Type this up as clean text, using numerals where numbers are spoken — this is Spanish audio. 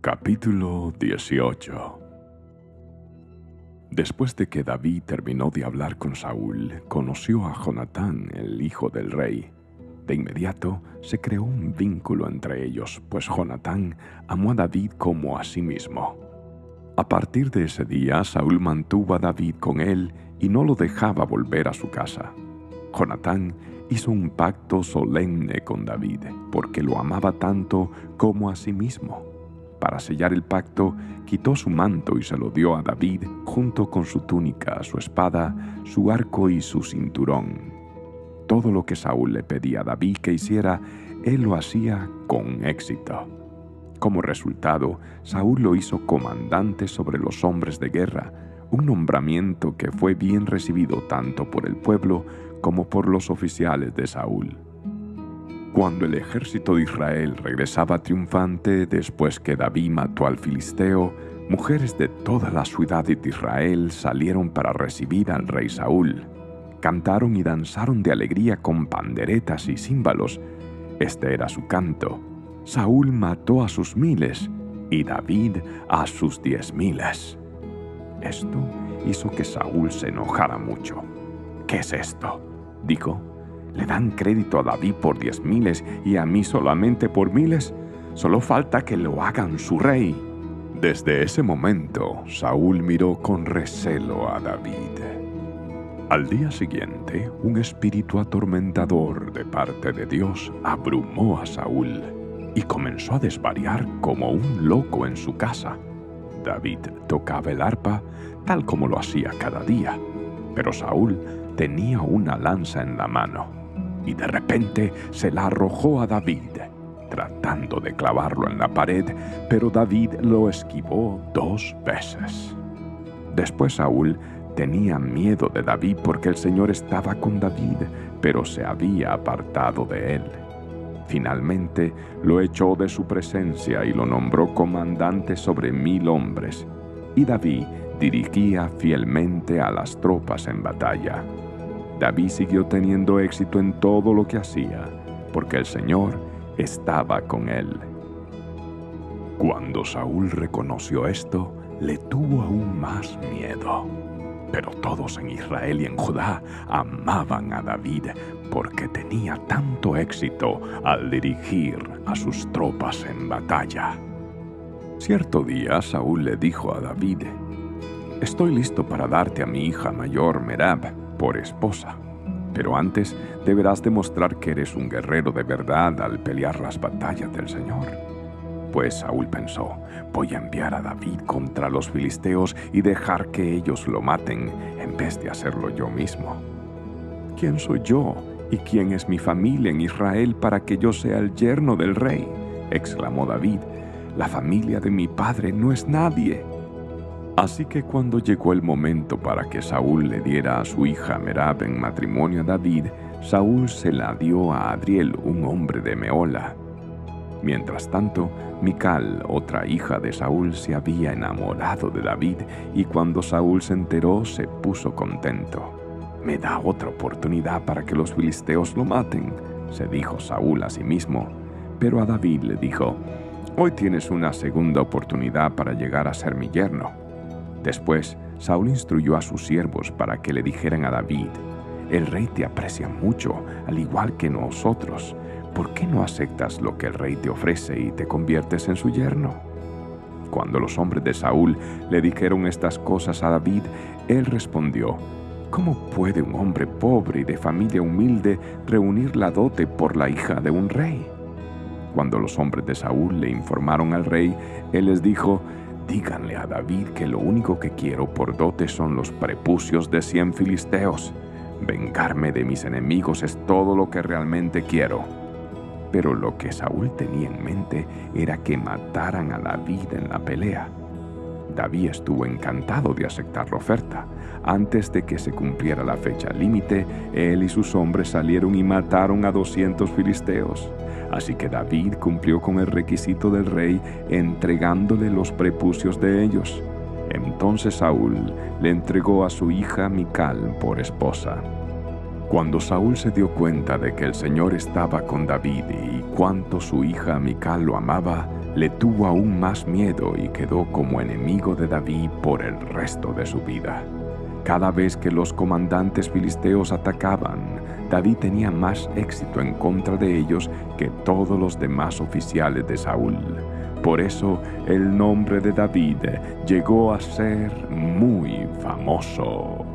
Capítulo 18. Después de que David terminó de hablar con Saúl, conoció a Jonatán, el hijo del rey. De inmediato se creó un vínculo entre ellos, pues Jonatán amó a David como a sí mismo. A partir de ese día, Saúl mantuvo a David con él y no lo dejaba volver a su casa. Jonatán hizo un pacto solemne con David, porque lo amaba tanto como a sí mismo. Para sellar el pacto, quitó su manto y se lo dio a David, junto con su túnica, su espada, su arco y su cinturón. Todo lo que Saúl le pedía a David que hiciera, él lo hacía con éxito. Como resultado, Saúl lo hizo comandante sobre los hombres de guerra, un nombramiento que fue bien recibido tanto por el pueblo como por los oficiales de Saúl. Cuando el ejército de Israel regresaba triunfante después que David mató al filisteo, mujeres de todas las ciudades de Israel salieron para recibir al rey Saúl. Cantaron y danzaron de alegría con panderetas y címbalos. Este era su canto: Saúl mató a sus 1000 y David a sus 10,000. Esto hizo que Saúl se enojara mucho. «¿Qué es esto?», dijo. «¿Le dan crédito a David por 10,000 y a mí solamente por 1000? Solo falta que lo hagan su rey». Desde ese momento, Saúl miró con recelo a David. Al día siguiente, un espíritu atormentador de parte de Dios abrumó a Saúl y comenzó a desvariar como un loco en su casa. David tocaba el arpa tal como lo hacía cada día, pero Saúl tenía una lanza en la mano y de repente se la arrojó a David, tratando de clavarlo en la pared, pero David lo esquivó 2 veces. Después Saúl tenía miedo de David porque el Señor estaba con David, pero se había apartado de él. Finalmente lo echó de su presencia y lo nombró comandante sobre 1000 hombres, y David dirigía fielmente a las tropas en batalla. David siguió teniendo éxito en todo lo que hacía, porque el Señor estaba con él. Cuando Saúl reconoció esto, le tuvo aún más miedo. Pero todos en Israel y en Judá amaban a David porque tenía tanto éxito al dirigir a sus tropas en batalla. Cierto día Saúl le dijo a David: «Estoy listo para darte a mi hija mayor Merab por esposa, pero antes deberás demostrar que eres un guerrero de verdad al pelear las batallas del Señor». Pues Saúl pensó: «Voy a enviar a David contra los filisteos y dejar que ellos lo maten en vez de hacerlo yo mismo. ¿Quién soy yo y quién es mi familia en Israel para que yo sea el yerno del rey?», exclamó David. «La familia de mi padre no es nadie». Así que cuando llegó el momento para que Saúl le diera a su hija Merab en matrimonio a David, Saúl se la dio a Adriel, un hombre de Mehola. Mientras tanto, Mical, otra hija de Saúl, se había enamorado de David, y cuando Saúl se enteró, se puso contento. «Me da otra oportunidad para que los filisteos lo maten», se dijo Saúl a sí mismo. Pero a David le dijo: «Hoy tienes una segunda oportunidad para llegar a ser mi yerno». Después, Saúl instruyó a sus siervos para que le dijeran a David: «El rey te aprecia mucho, al igual que nosotros. ¿Por qué no aceptas lo que el rey te ofrece y te conviertes en su yerno?». Cuando los hombres de Saúl le dijeron estas cosas a David, él respondió: «¿Cómo puede un hombre pobre y de familia humilde reunir la dote por la hija de un rey?». Cuando los hombres de Saúl le informaron al rey, él les dijo: «Díganle a David que lo único que quiero por dote son los prepucios de 100 filisteos. Vengarme de mis enemigos es todo lo que realmente quiero». Pero lo que Saúl tenía en mente era que mataran a David en la pelea. David estuvo encantado de aceptar la oferta. Antes de que se cumpliera la fecha límite, él y sus hombres salieron y mataron a 200 filisteos. Así que David cumplió con el requisito del rey, entregándole los prepucios de ellos. Entonces Saúl le entregó a su hija Mical por esposa. Cuando Saúl se dio cuenta de que el Señor estaba con David y cuánto su hija Mical lo amaba, le tuvo aún más miedo y quedó como enemigo de David por el resto de su vida. Cada vez que los comandantes filisteos atacaban, David tenía más éxito en contra de ellos que todos los demás oficiales de Saúl. Por eso el nombre de David llegó a ser muy famoso.